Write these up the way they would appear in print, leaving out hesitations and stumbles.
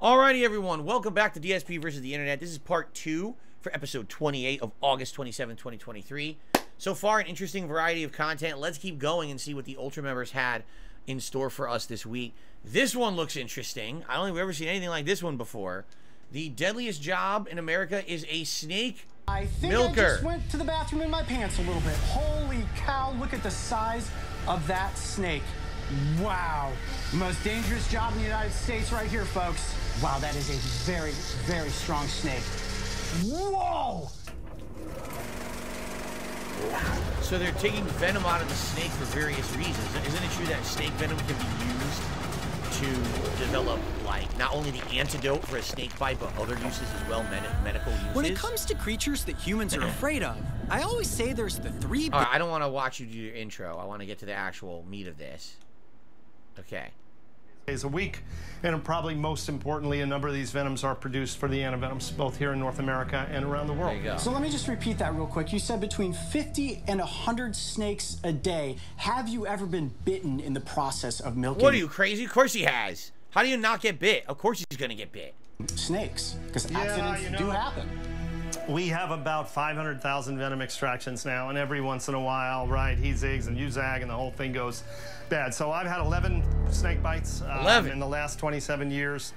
Alrighty, everyone. Welcome back to DSP versus the Internet. This is part 2 for episode 28 of August 27, 2023. So far, an interesting variety of content. Let's keep going and see what the Ultra members had in store for us this week. This one looks interesting. I don't think we've ever seen anything like this one before. The deadliest job in America is a snake I think milker. I just went to the bathroom in my pants a little bit. Holy cow, look at the size of that snake. Wow. Most dangerous job in the United States right here, folks. Wow, that is a very, very strong snake. Whoa! So they're taking venom out of the snake for various reasons. Isn't it true that snake venom can be used to develop, like, not only the antidote for a snake bite, but other uses as well, medical uses? When it comes to creatures that humans are afraid of, I always say there's the three... All right, I don't want to watch you do your intro. I want to get to the actual meat of this. Okay. Days a week, and probably most importantly, a number of these venoms are produced for the antivenoms, both here in North America and around the world. There you go. So let me just repeat that real quick. You said between 50 and 100 snakes a day. Have you ever been bitten in the process of milking? What are you, crazy? Of course he has. How do you not get bit? Of course he's going to get bit. Snakes, because accidents do happen. We have about 500,000 venom extractions now, and every once in a while, right, he zigs and you zag, and the whole thing goes bad. So I've had 11 snake bites in the last 27 years.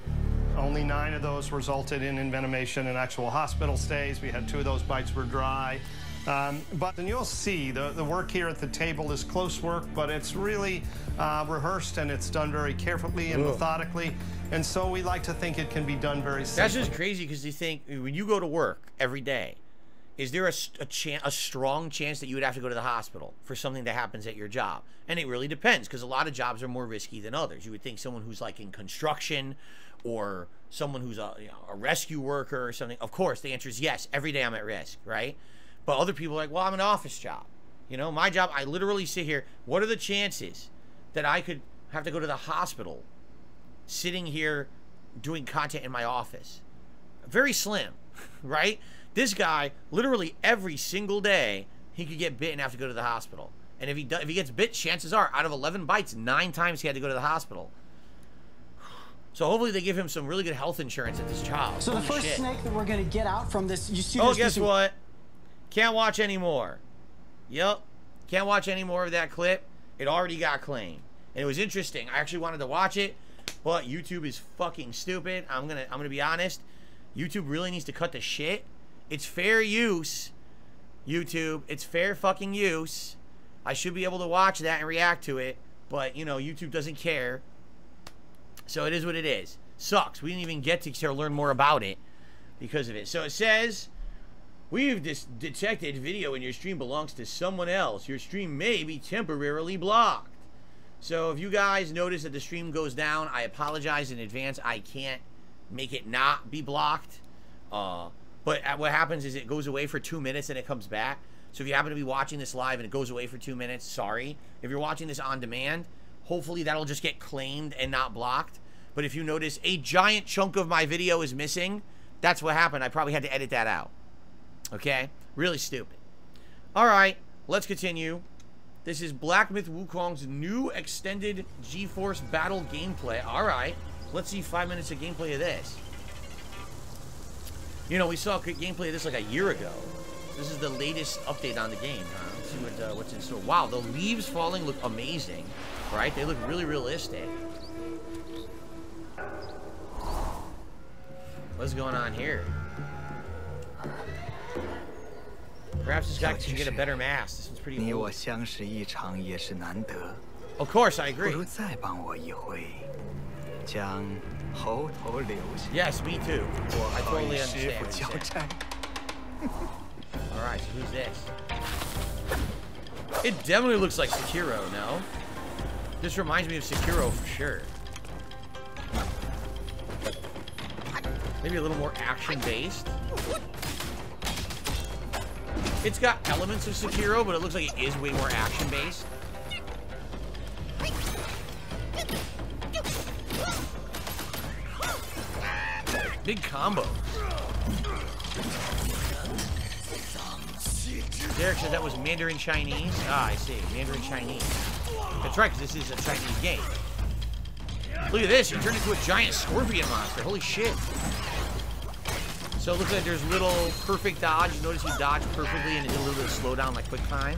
Only 9 of those resulted in envenomation and actual hospital stays. We had 2 of those bites were dry. But then you'll see the work here at the table is close work, but it's really rehearsed, and it's done very carefully and methodically. And so we like to think it can be done very safely. That's just crazy, because you think, when you go to work every day, is there a strong chance that you would have to go to the hospital for something that happens at your job? And it really depends, because a lot of jobs are more risky than others. You would think someone who's like in construction, or someone who's a rescue worker or something. Of course, the answer is yes. Every day I'm at risk, right? But other people are like, well, I'm an office job. You know, my job, I literally sit here. What are the chances that I could have to go to the hospital sitting here doing content in my office? Very slim, right? This guy, literally every single day, he could get bit and have to go to the hospital. And if he gets bit, chances are, out of 11 bites, 9 times he had to go to the hospital. So hopefully they give him some really good health insurance at this job. So the first snake that we're going to get out from this, you see... Oh, guess what? Can't watch anymore. Yep. Can't watch any more of that clip. It already got claimed. And it was interesting. I actually wanted to watch it, but YouTube is fucking stupid. I'm gonna be honest. YouTube really needs to cut the shit. It's fair use, YouTube. It's fair fucking use. I should be able to watch that and react to it, but, you know, YouTube doesn't care. So it is what it is. Sucks. We didn't even get to learn more about it because of it. So it says... We've detected video in your stream belongs to someone else. Your stream may be temporarily blocked. So if you guys notice that the stream goes down, I apologize in advance. I can't make it not be blocked. But what happens is it goes away for 2 minutes and it comes back. So if you happen to be watching this live and it goes away for 2 minutes, sorry. If you're watching this on demand, hopefully that'll just get claimed and not blocked. But if you notice a giant chunk of my video is missing, that's what happened. I probably had to edit that out. Okay? Really stupid. Alright, let's continue. This is Black Myth Wukong's new extended GeForce battle gameplay. Alright, let's see 5 minutes of gameplay of this. You know, we saw gameplay of this like a year ago. This is the latest update on the game. Let's see what's in store. Wow, the leaves falling look amazing. Right? They look really realistic. What's going on here? Perhaps this guy can get a better mask. This one's pretty old. Of course, I agree. Yes, me too. I totally understand. Alright, so who's this? It definitely looks like Sekiro, no? This reminds me of Sekiro for sure. Maybe a little more action-based. It's got elements of Sekiro, but it looks like it is way more action-based. Big combo. Derek said that was Mandarin Chinese. Ah, I see. Mandarin Chinese. That's right, because this is a Chinese game. Look at this. He turned into a giant scorpion monster. Holy shit. So it looks like there's little perfect dodge. You notice he dodged perfectly and it did a little bit of slowdown, like quick time.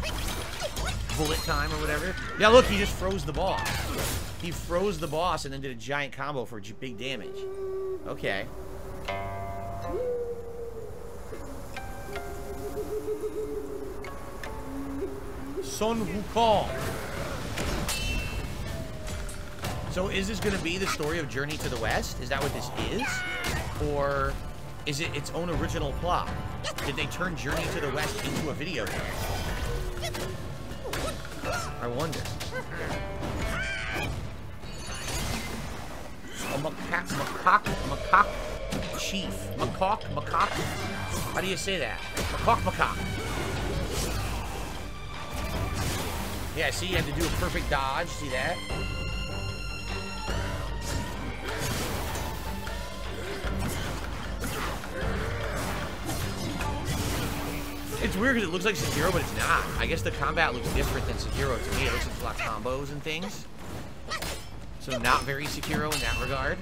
Bullet time or whatever. Yeah, look, he just froze the boss. He froze the boss and then did a giant combo for big damage. Okay. Sun Wukong. So is this going to be the story of Journey to the West? Is that what this is? Or is it its own original plot? Did they turn Journey to the West into a video game? I wonder. A macaque chief. Macaque. How do you say that? Macaque. Yeah, see, you have to do a perfect dodge. See that? It's weird because it looks like Sekiro, but it's not. I guess the combat looks different than Sekiro to me. It looks like a lot of combos and things. So not very Sekiro in that regard.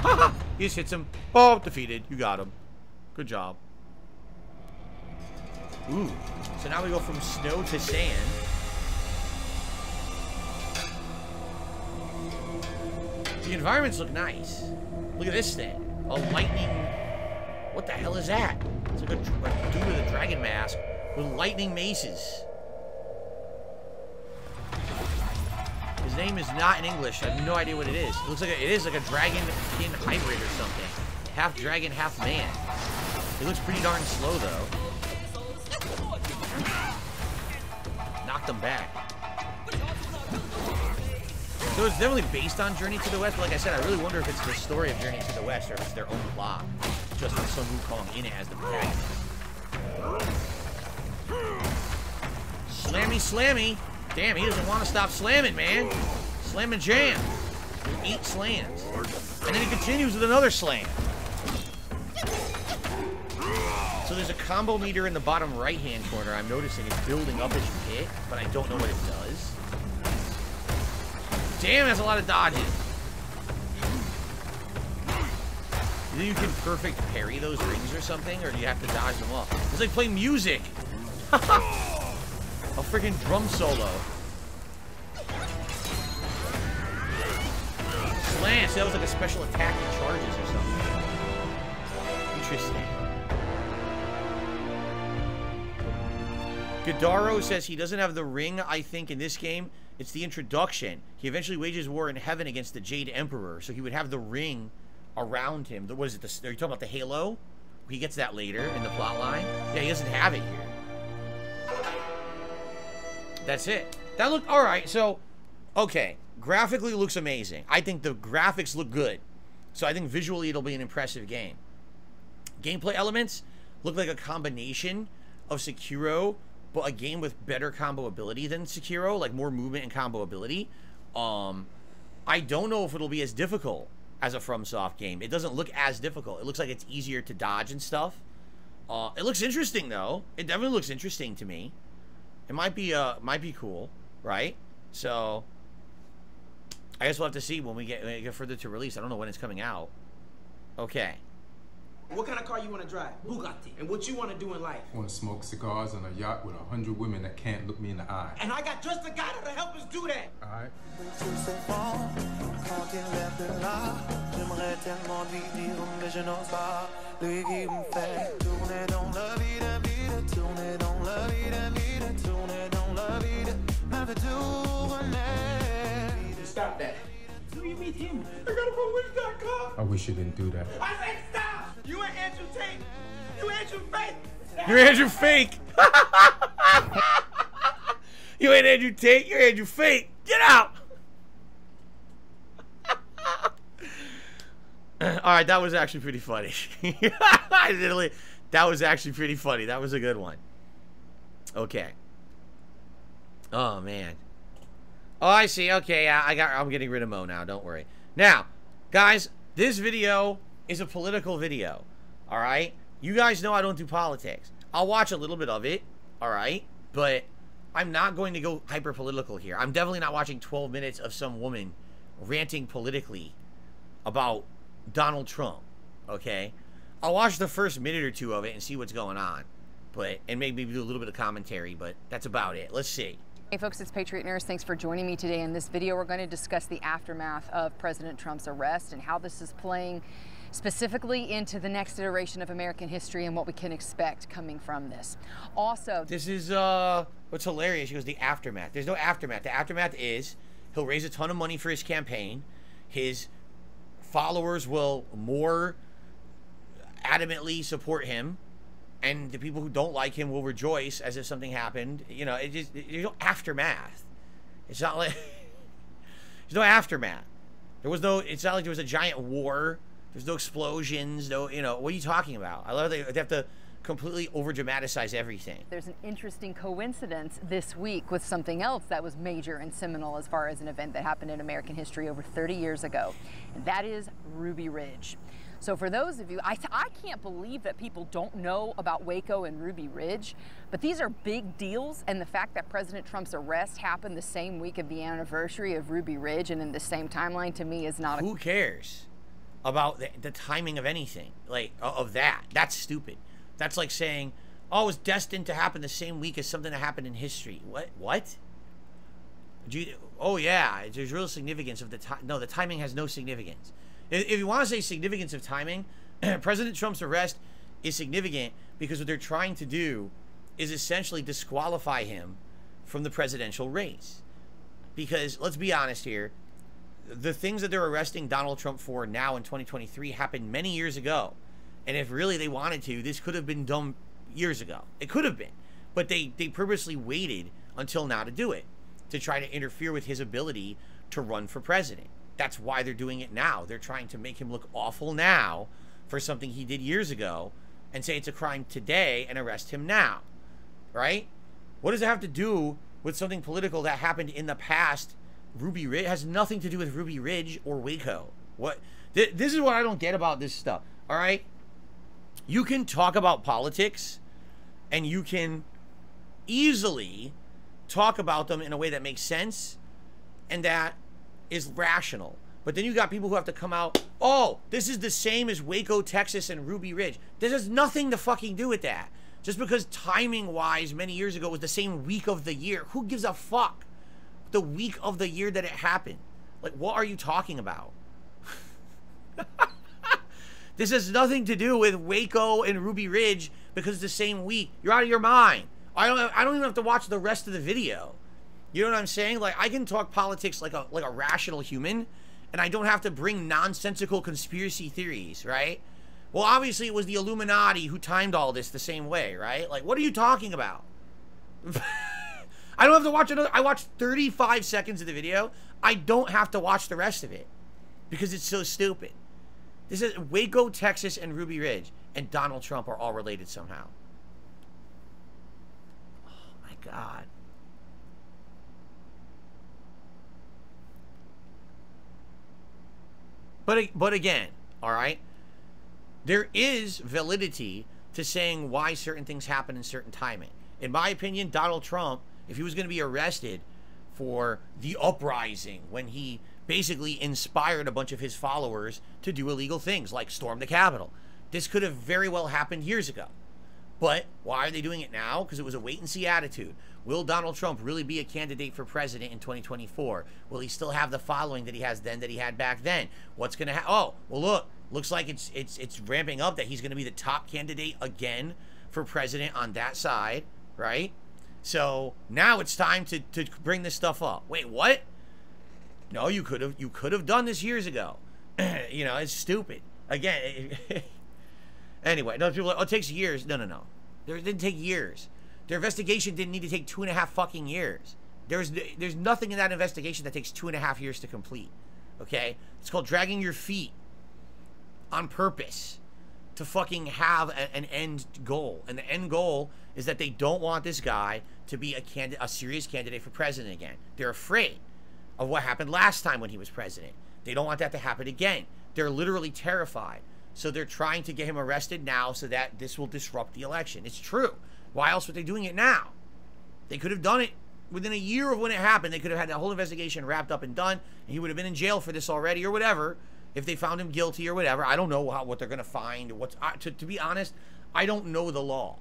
Haha! He just hits him. Oh, defeated. You got him. Good job. Ooh. So now we go from snow to sand. The environments look nice. Look at this thing. A lightning... What the hell is that? It's like a dude with a dragon mask with lightning maces. His name is not in English. I have no idea what it is. It looks like it is like a dragon-kin hybrid or something. Half dragon, half man. It looks pretty darn slow though. Knocked him back. So it's definitely based on Journey to the West, but like I said, I really wonder if it's the story of Journey to the West or if it's their own plot. Just with Sun Wukong in it as the protagonist. Slammy. Damn, he doesn't want to stop slamming, man. Slam and jam. 8 slams. And then he continues with another slam. So there's a combo meter in the bottom right-hand corner. I'm noticing it's building up as you hit, but I don't know what it does. Damn, that's a lot of dodges. Do you can perfect parry those rings or something, or do you have to dodge them off? It's like playing music. A freaking drum solo. Slam. See, that was like a special attack that charges or something. Interesting. Gadaro says he doesn't have the ring, I think, in this game. It's the introduction. He eventually wages war in heaven against the Jade Emperor, so he would have the ring around him. What is it? Are you talking about the halo? He gets that later in the plot line. Yeah, he doesn't have it here. That's it. That looked all right. So, okay, graphically looks amazing. I think the graphics look good. So I think visually it'll be an impressive game. Gameplay elements look like a combination of Sekiro, but a game with better combo ability than Sekiro, like more movement and combo ability. I don't know if it'll be as difficult as a FromSoft game. It doesn't look as difficult. It looks like it's easier to dodge and stuff. It looks interesting though. It definitely looks interesting to me. It might be cool, right? So I guess we'll have to see when we get further to release. I don't know when it's coming out. Okay. What kind of car you want to drive? Bugatti. And what you want to do in life? I want to smoke cigars on a yacht with 100 women that can't look me in the eye. And I got just the guy that'll help us do that. All right. Stop that. Do you meet him? I gotta go with that car. I wish you didn't do that. I said stop! You ain't Andrew Tate. You Andrew Fake. You're Andrew Fake. You ain't Andrew Tate. You're Andrew Fake. Get out. All right, that was actually pretty funny. That was actually pretty funny. That was a good one. Okay. Oh man. Oh, I see. Okay, I'm getting rid of Mo now. Don't worry. Now, guys, this video is a political video. All right? You guys know I don't do politics. I'll watch a little bit of it. All right? But I'm not going to go hyper political here. I'm definitely not watching 12 minutes of some woman ranting politically about Donald Trump. Okay, I'll watch the first minute or two of it and see what's going on, and maybe do a little bit of commentary, but that's about it. Let's see. Hey folks, it's Patriot Nurse. Thanks for joining me today. In this video, we're going to discuss the aftermath of President Trump's arrest and how this is playing specifically into the next iteration of American history and what we can expect coming from this. Also, this is what's hilarious. She goes, the aftermath. There's no aftermath. The aftermath is he'll raise a ton of money for his campaign. His followers will more adamantly support him, and the people who don't like him will rejoice as if something happened. You know, there's no aftermath. It's not like there's no aftermath. It's not like there was a giant war. There's no explosions. No, you know, what are you talking about? I love that they have to completely over dramatize everything. There's an interesting coincidence this week with something else that was major and seminal as far as an event that happened in American history over 30 years ago, and that is Ruby Ridge. So for those of you, I can't believe that people don't know about Waco and Ruby Ridge, but these are big deals, and the fact that President Trump's arrest happened the same week of the anniversary of Ruby Ridge and in the same timeline, to me, is not Who cares about the timing of anything, like, of that? That's stupid. That's like saying, oh, it was destined to happen the same week as something that happened in history. What? Oh, yeah, there's real significance of the time. No, the timing has no significance. If you want to say significance of timing, President Trump's arrest is significant because what they're trying to do is essentially disqualify him from the presidential race. Because, let's be honest here, the things that they're arresting Donald Trump for now in 2023 happened many years ago. And if really they wanted to, this could have been done years ago. It could have been. But they purposely waited until now to do it, to try to interfere with his ability to run for president. That's why they're doing it now. They're trying to make him look awful now for something he did years ago and say it's a crime today and arrest him now. Right? What does it have to do with something political that happened in the past? Ruby Ridge has nothing to do with Ruby Ridge or Waco. What? This is what I don't get about this stuff. All right? You can talk about politics and you can easily talk about them in a way that makes sense and that is rational. But then you got people who have to come out, oh, this is the same as Waco, Texas and Ruby Ridge. This has nothing to fucking do with that. Just because timing wise many years ago was the same week of the year. Who gives a fuck? The week of the year that it happened. Like, what are you talking about? This has nothing to do with Waco and Ruby Ridge because it's the same week. You're out of your mind. I don't even have to watch the rest of the video. You know what I'm saying? Like, I can talk politics like a rational human, and I don't have to bring nonsensical conspiracy theories, right? Well, obviously it was the Illuminati who timed all this the same way, right? Like, what are you talking about? I don't have to watch another. I watched 35 seconds of the video. I don't have to watch the rest of it because it's so stupid. This is Waco, Texas, and Ruby Ridge, and Donald Trump are all related somehow. Oh my God. But again, all right, there is validity to saying why certain things happen in certain timing. In my opinion, Donald Trump, if he was going to be arrested for the uprising when he basically inspired a bunch of his followers to do illegal things like storm the Capitol, this could have very well happened years ago. But why are they doing it now? Because it was a wait-and-see attitude. Will Donald Trump really be a candidate for president in 2024? Will he still have the following that he has then that he had back then? What's going to happen? Oh, well, look. Looks like it's ramping up that he's going to be the top candidate again for president on that side, right? So now it's time to bring this stuff up. Wait, what? No, you could have done this years ago. You know, it's stupid. Again, anyway, no, people are like, oh, it takes years. No. It didn't take years. Their investigation didn't need to take 2.5 fucking years. There's nothing in that investigation that takes 2.5 years to complete. Okay? It's called dragging your feet on purpose to fucking have an end goal. And the end goal is that they don't want this guy to be a serious candidate for president again. They're afraid of what happened last time when he was president. They don't want that to happen again. They're literally terrified. So they're trying to get him arrested now so that this will disrupt the election. It's true. Why else were they doing it now? They could have done it within a year of when it happened, they could have had that whole investigation wrapped up and done, and he would have been in jail for this already or whatever, if they found him guilty or whatever. I don't know what they're going to find. To be honest, I don't know the law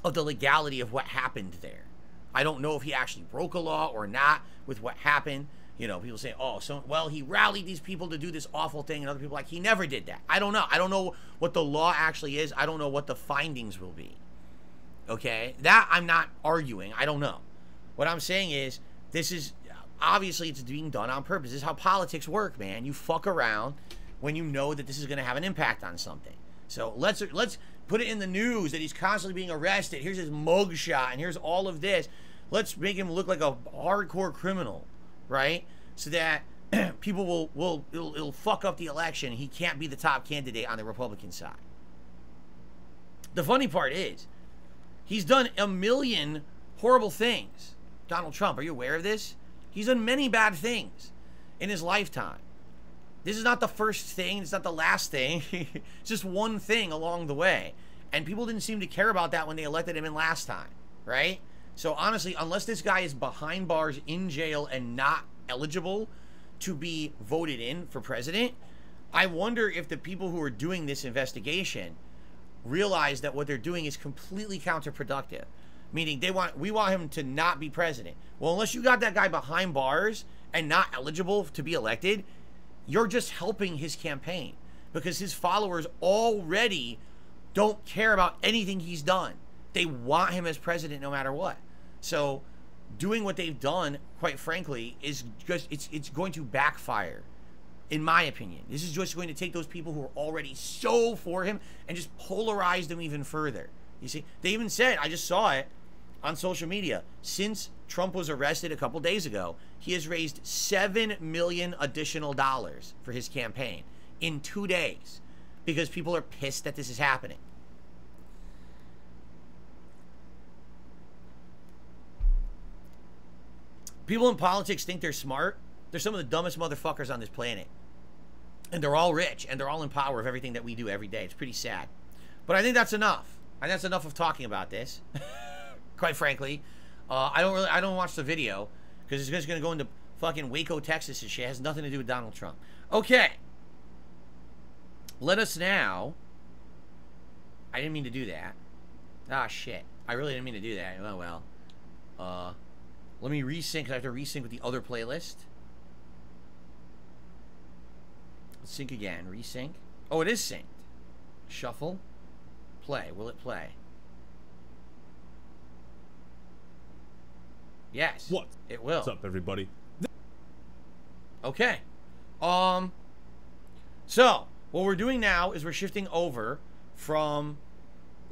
of the legality of what happened there. I don't know if he actually broke a law or not with what happened. You know, people say, oh, so, well, he rallied these people to do this awful thing, and other people are like, he never did that. I don't know. I don't know what the law actually is. I don't know what the findings will be. Okay? That I'm not arguing. I don't know. What I'm saying is, this is, obviously it's being done on purpose. This is how politics work, man. You fuck around when you know that this is going to have an impact on something. So let's put it in the news that he's constantly being arrested. Here's his mugshot, and here's all of this. Let's make him look like a hardcore criminal, right? So that people it'll fuck up the election. He can't be the top candidate on the Republican side. The funny part is, he's done a million horrible things. Donald Trump, are you aware of this? He's done many bad things in his lifetime. This is not the first thing. It's not the last thing. It's just one thing along the way. And people didn't seem to care about that when they elected him in last time, right? So honestly, unless this guy is behind bars in jail and not eligible to be voted in for president, I wonder if the people who are doing this investigation realize that what they're doing is completely counterproductive. Meaning we want him to not be president. Well, unless you got that guy behind bars and not eligible to be elected, you're just helping his campaign, because his followers already don't care about anything he's done. They want him as president no matter what. So doing what they've done, quite frankly, is just, it's going to backfire, in my opinion. This is just going to take those people who are already so for him and just polarize them even further. You see, they even said, I just saw it on social media, since Trump was arrested a couple days ago, he has raised $7 million additional dollars for his campaign in 2 days, because people are pissed that this is happening. People in politics think they're smart. They're some of the dumbest motherfuckers on this planet. And they're all rich, and they're all in power of everything that we do every day. It's pretty sad. But I think that's enough. I think that's enough of talking about this. Quite frankly. I don't watch the video, because it's just going to go into fucking Waco, Texas and shit. It has nothing to do with Donald Trump. Okay. Let us now... I didn't mean to do that. Ah, shit. I really didn't mean to do that. Oh, well. Let me resync, because I have to resync with the other playlist. Let's sync again. Resync. Oh, it is synced. Shuffle. Play. Will it play? Yes. What? It will. What's up, everybody? Okay. So, what we're doing now is we're shifting over from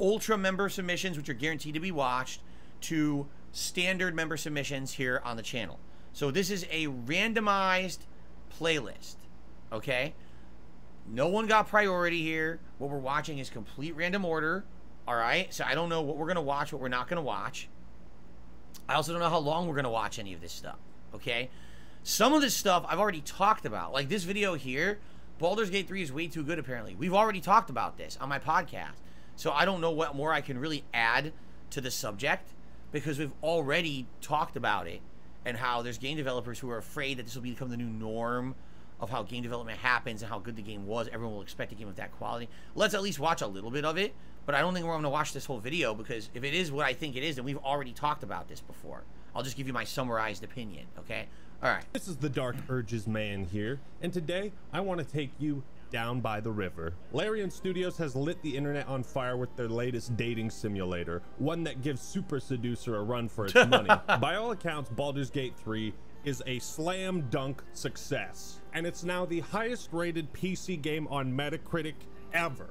ultra member submissions, which are guaranteed to be watched, to standard member submissions here on the channel. So this is a randomized playlist, okay? No one got priority here. What we're watching is complete random order, all right? So I don't know what we're going to watch, what we're not going to watch. I also don't know how long we're going to watch any of this stuff, okay? Some of this stuff I've already talked about. Like this video here, Baldur's Gate 3 is way too good, apparently. We've already talked about this on my podcast. So I don't know what more I can really add to the subject, because we've already talked about it, and how there's game developers who are afraid that this will become the new norm of how game development happens and how good the game was. Everyone will expect a game of that quality. Let's at least watch a little bit of it, but I don't think we're going to watch this whole video, because if it is what I think it is, then we've already talked about this before. I'll just give you my summarized opinion, okay? All right. This is the Dark Urges man here, and today I want to take you down by the river. Larian Studios has lit the internet on fire with their latest dating simulator, one that gives Super Seducer a run for its money. By all accounts, Baldur's Gate 3 is a slam dunk success, and it's now the highest rated PC game on Metacritic ever.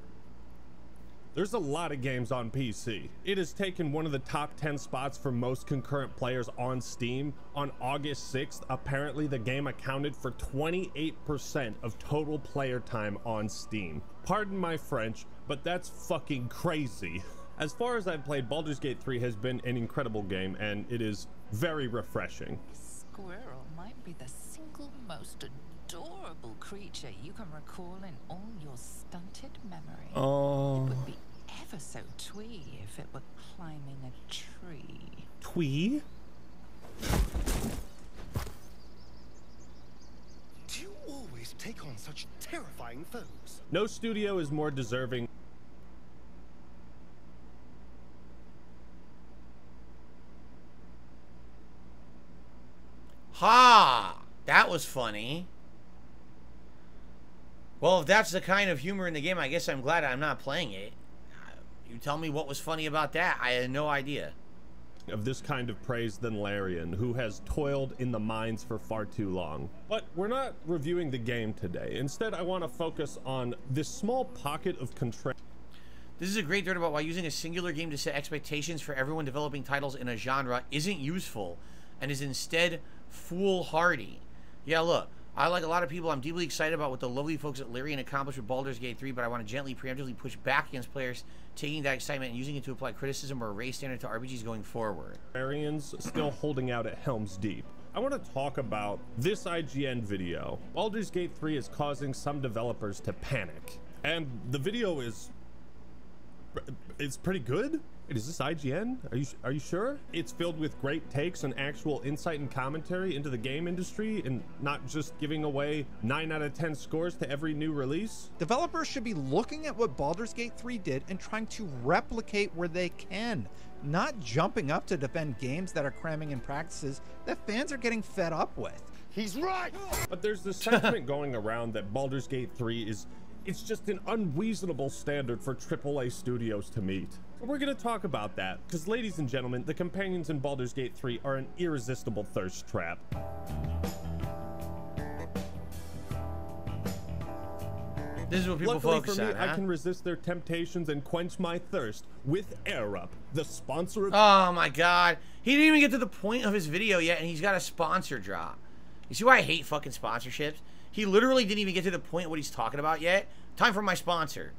There's a lot of games on PC. It has taken one of the top 10 spots for most concurrent players on Steam. On August 6th, apparently the game accounted for 28% of total player time on Steam. Pardon my French, but that's fucking crazy. As far as I've played, Baldur's Gate 3 has been an incredible game, and it is very refreshing. Squirrel might be the single most adorable creature you can recall in all your stunted memory. Oh. It would be ever so twee if it were climbing a tree. Twee? Do you always take on such terrifying foes? No studio is more deserving. Ha! That was funny. Well, if that's the kind of humor in the game, I guess I'm glad I'm not playing it. You tell me what was funny about that. I had no idea. Of this kind of praise than Larian, who has toiled in the mines for far too long. But we're not reviewing the game today. Instead, I want to focus on this small pocket of control. This is a great thread about why using a singular game to set expectations for everyone developing titles in a genre isn't useful and is instead foolhardy. Yeah, look, I, like a lot of people, I'm deeply excited about what the lovely folks at Larian accomplished with Baldur's Gate 3, but I want to gently, preemptively push back against players taking that excitement and using it to apply criticism or a race standard to RPGs going forward. Larian's still holding out at Helm's Deep. I want to talk about this IGN video. Baldur's Gate 3 is causing some developers to panic. And the video is pretty good. Is this IGN? Are you sure? It's filled with great takes and actual insight and commentary into the game industry, and not just giving away 9 out of 10 scores to every new release. Developers should be looking at what Baldur's Gate 3 did and trying to replicate where they can, not jumping up to defend games that are cramming in practices that fans are getting fed up with. He's right! But there's this sentiment going around that Baldur's Gate 3 it's just an unreasonable standard for AAA studios to meet. So we're gonna talk about that, because ladies and gentlemen, the companions in Baldur's Gate 3 are an irresistible thirst trap. This is what people Luckily focus for me, on, huh? I can resist their temptations and quench my thirst with Air Up, the sponsor of— Oh my god. He didn't even get to the point of his video yet, and he's got a sponsor drop. You see why I hate fucking sponsorships? He literally didn't even get to the point of what he's talking about yet. Time for my sponsor.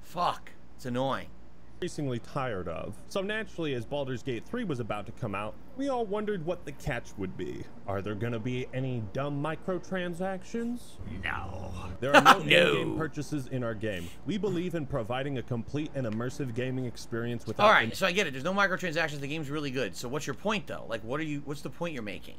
Fuck. It's annoying. Increasingly tired of. So naturally, as Baldur's Gate 3 was about to come out, we all wondered what the catch would be. Are there gonna be any dumb microtransactions? No. There are no in-game purchases in our game. We believe in providing a complete and immersive gaming experience without— Alright, so I get it. There's no microtransactions. The game's really good. So what's your point, though? Like, what's the point you're making?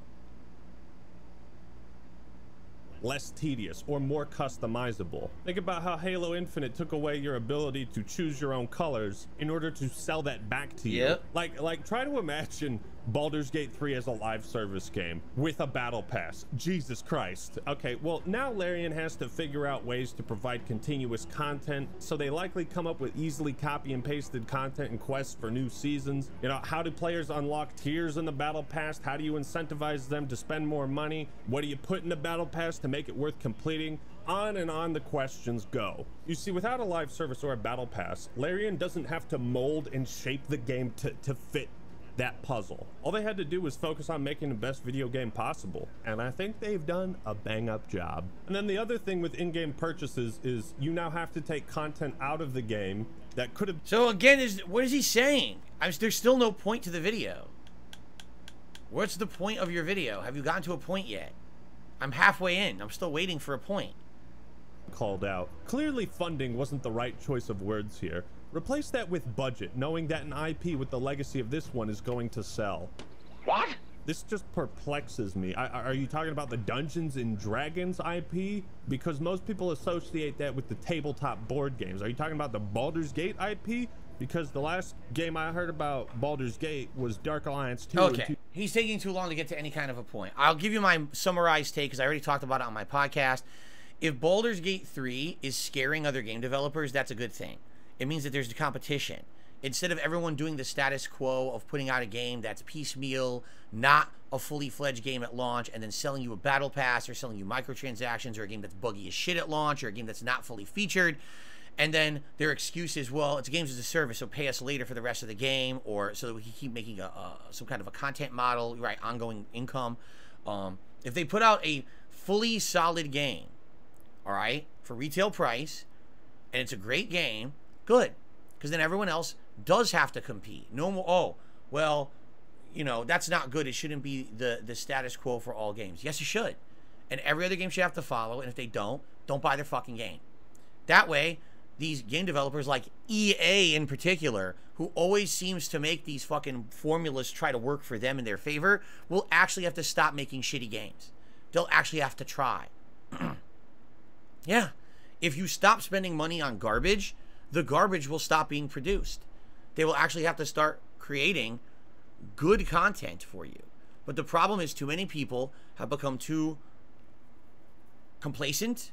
less tedious, or more customizable. Think about how Halo Infinite took away your ability to choose your own colors in order to sell that back to you. Like try to imagine Baldur's Gate 3 as a live service game with a battle pass. Jesus Christ. Okay, well, now Larian has to figure out ways to provide continuous content, so they likely come up with easily copy and pasted content and quests for new seasons. You know, how do players unlock tiers in the battle pass? How do you incentivize them to spend more money? What do you put in the battle pass to make it worth completing? On and on the questions go. You see, without a live service or a battle pass, Larian doesn't have to mold and shape the game to fit that puzzle. All they had to do was focus on making the best video game possible, and I think they've done a bang-up job. And then the other thing with in-game purchases is you now have to take content out of the game that could have— So again, what is he saying? There's still no point to the video. What's the point of your video? Have you gotten to a point yet? I'm halfway in. I'm still waiting for a point. Called out. Clearly funding wasn't the right choice of words here. Replace that with budget, knowing that an IP with the legacy of this one is going to sell. What? This just perplexes me. Are you talking about the Dungeons and Dragons IP? Because most people associate that with the tabletop board games. Are you talking about the Baldur's Gate IP? Because the last game I heard about Baldur's Gate was Dark Alliance 2. Okay, he's taking too long to get to any kind of a point. I'll give you my summarized take because I already talked about it on my podcast. If Baldur's Gate 3 is scaring other game developers, that's a good thing. It means that there's competition. Instead of everyone doing the status quo of putting out a game that's piecemeal, not a fully fledged game at launch, and then selling you a battle pass or selling you microtransactions, or a game that's buggy as shit at launch, or a game that's not fully featured, and then their excuse is, well, it's games as a service, so pay us later for the rest of the game, or so that we can keep making some kind of a content model, right, ongoing income. If they put out a fully solid game, all right, for retail price, and it's a great game, good, because then everyone else does have to compete. No more, oh, well, you know, that's not good. It shouldn't be the status quo for all games. Yes, it should. And every other game should have to follow, and if they don't buy their fucking game. That way, these game developers like EA in particular, who always seems to make these fucking formulas try to work for them in their favor, will actually have to stop making shitty games. They'll actually have to try. Yeah. If you stop spending money on garbage, the garbage will stop being produced. They will actually have to start creating good content for you. But the problem is too many people have become too complacent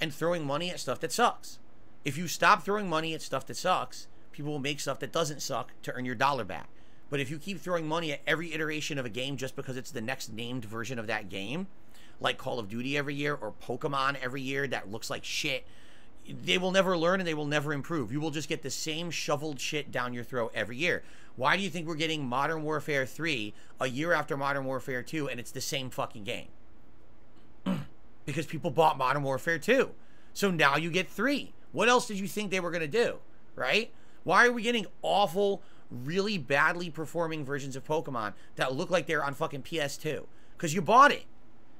and throwing money at stuff that sucks. If you stop throwing money at stuff that sucks, people will make stuff that doesn't suck to earn your dollar back. But if you keep throwing money at every iteration of a game just because it's the next named version of that game, like Call of Duty every year or Pokemon every year that looks like shit, they will never learn and they will never improve. You will just get the same shoveled shit down your throat every year. Why do you think we're getting Modern Warfare 3 a year after Modern Warfare 2 and it's the same fucking game? Because people bought Modern Warfare 2. So now you get 3. What else did you think they were going to do, right? Why are we getting awful, really badly performing versions of Pokemon that look like they're on fucking PS2? Because you bought it.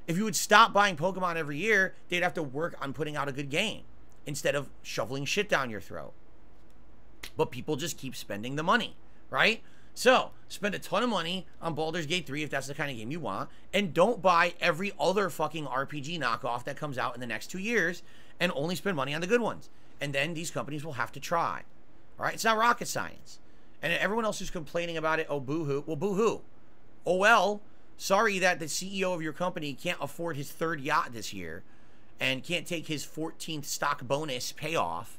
If you would stop buying Pokemon every year, they'd have to work on putting out a good game instead of shoveling shit down your throat. But people just keep spending the money, right? So, spend a ton of money on Baldur's Gate 3 if that's the kind of game you want, and don't buy every other fucking RPG knockoff that comes out in the next 2 years, and only spend money on the good ones. And then these companies will have to try. All right? It's not rocket science. And everyone else who's complaining about it, oh, boo-hoo. Well, boo-hoo. Oh, well, sorry that the CEO of your company can't afford his 3rd yacht this year and can't take his 14th stock bonus payoff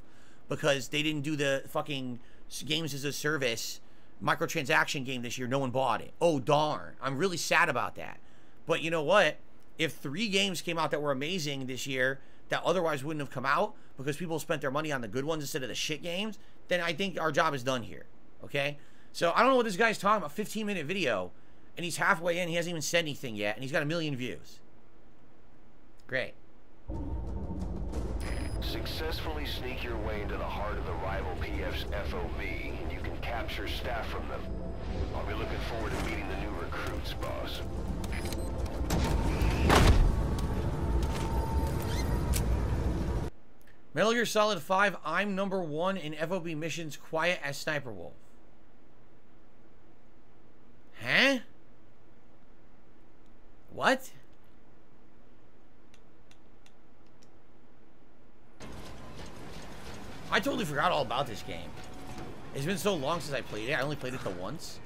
because they didn't do the fucking games as a service microtransaction game this year. No one bought it. Oh, darn. I'm really sad about that. But you know what? If 3 games came out that were amazing this year that otherwise wouldn't have come out because people spent their money on the good ones instead of the shit games, then I think our job is done here. Okay? So I don't know what this guy's talking about. 15-minute video, and he's halfway in. He hasn't even said anything yet, and he's got 1 million views. Great. Successfully sneak your way into the heart of the rival PF's FOB, and you can capture staff from them. I'll be looking forward to meeting the new recruits, boss. Metal Gear Solid 5, I'm number 1 in FOB missions, quiet as Sniper Wolf. Huh? What? I totally forgot all about this game. It's been so long since I played it. I only played it the once.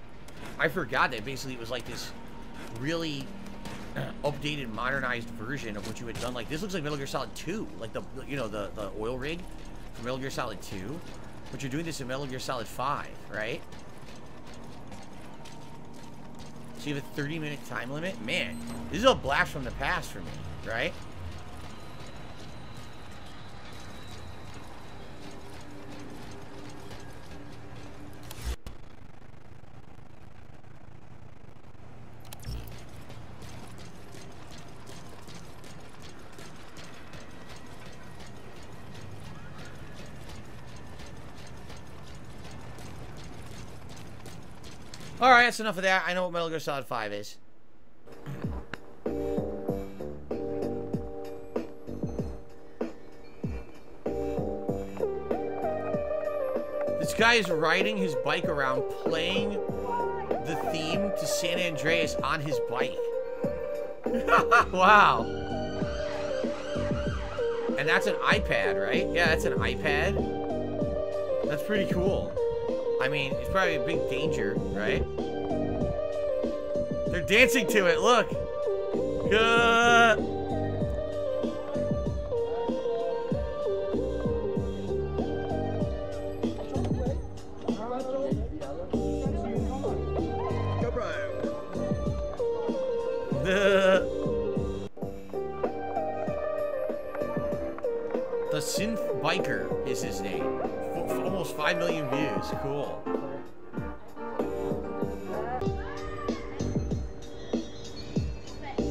I forgot that basically it was like this really updated, modernized version of what you had done. Like, this looks like Metal Gear Solid 2. Like, the you know, the oil rig from Metal Gear Solid 2. But you're doing this in Metal Gear Solid 5, right? So you have a 30-minute time limit? Man, this is a blast from the past for me, right? Alright, that's enough of that. I know what Metal Gear Solid 5 is. This guy is riding his bike around playing the theme to San Andreas on his bike. Wow. And that's an iPad, right? Yeah, that's an iPad. That's pretty cool. I mean, it's probably a big danger, right? They're dancing to it, look. The Synth Biker is his name. Almost 5 million views. Cool.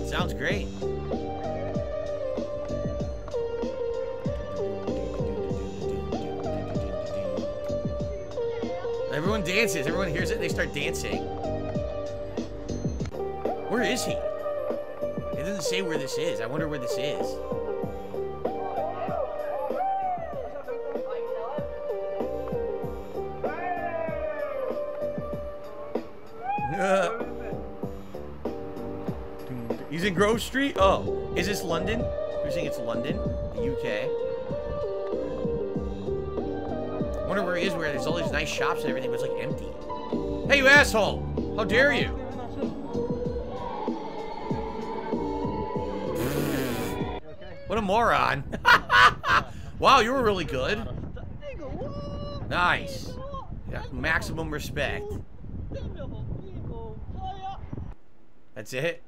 Sounds great. Everyone dances. Everyone hears it and they start dancing. Where is he? It doesn't say where this is. I wonder where this is. in Grove Street? Oh, is this London? You're saying it's London, the UK. I wonder where he is, where there's all these nice shops and everything, but it's like empty. Hey, you asshole! How dare you? What a moron. Wow, you were really good. Nice. Yeah, maximum respect. That's it.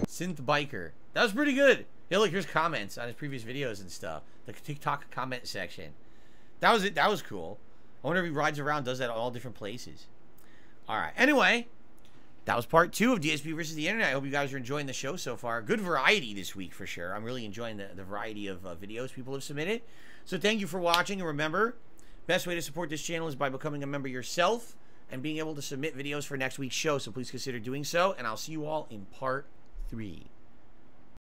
Synth Biker. That was pretty good. Yeah, look, here's comments on his previous videos and stuff. The TikTok comment section. That was it. That was cool. I wonder if he rides around, does that at all different places. All right. Anyway, that was part 2 of DSP versus the Internet. I hope you guys are enjoying the show so far. Good variety this week for sure. I'm really enjoying the variety of videos people have submitted. So thank you for watching. And remember, best way to support this channel is by becoming a member yourself and being able to submit videos for next week's show. So please consider doing so. And I'll see you all in part 3.